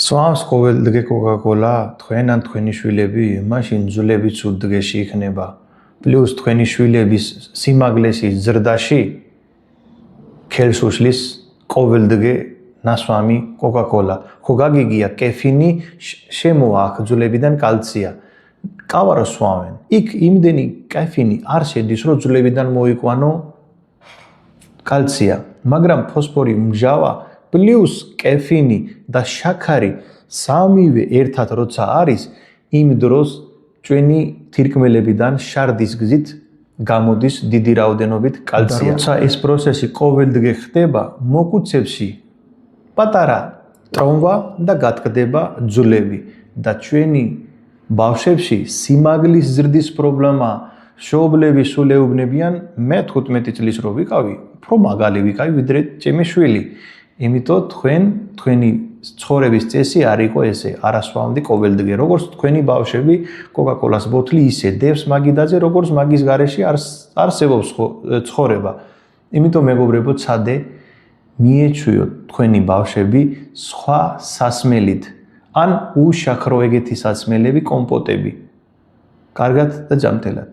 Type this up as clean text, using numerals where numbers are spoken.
Swams ყოველდღე Coca-Cola თქვენ ან თქვენი შვილები მაშინ ძვლებიც უდღეში იქნება. პლუს თქვენი შვილების სიმაგლესი ზრდაში ხელს უშლის ყოველდღე ნასვამი Coca-Cola. ხო გაგიგია კეფინი შემოაქვს ძვლებიდან კალცია. კავარო სვამენ. იქ იმდენი კეფინი არ შედის, რომ ძვლებიდან მოიყვანო კალცია, მაგრამ ფოსფორი მჟავა პლუს კეფინი და შაქარი სამივე ერთად როცა არის, იმ დროს ჩვენი თირკმელებიდან შარდის გზით გამოდის დიდი რაოდენობით კალცია. როცა ეს პროცესი ყოველდღე ხდება, მოგუცებში პატარა ტრომვა და გატკდება ძვლები და ჩვენი ბავშვებში სიმაგლის ზრდის პრობლემა შობლები სულ ეუბნებიან მე 15 წლის რო ვიყავი, უფრო მაგალი ვიყავი ვიდრე ჩემი შვილი. იმიტომ თქვენი ცხოვრების წესი არ იყო ესე, არასვამდი ყოველდღე. როგორც თქვენი ბავშვები Coca-Cola-ს ბოთლი ისე დევს მაგიდაზე, როგორც მაგის გარეშე არსებობს ცხოვრება. იმიტომ მეგობრებო, ცადე მიეჩვიოთ თქვენი ბავშვები სხვა სასმელით ან უშაქრო ეგეთი სასმელები, კომპოტები. კარგად და ჯანმრთელად.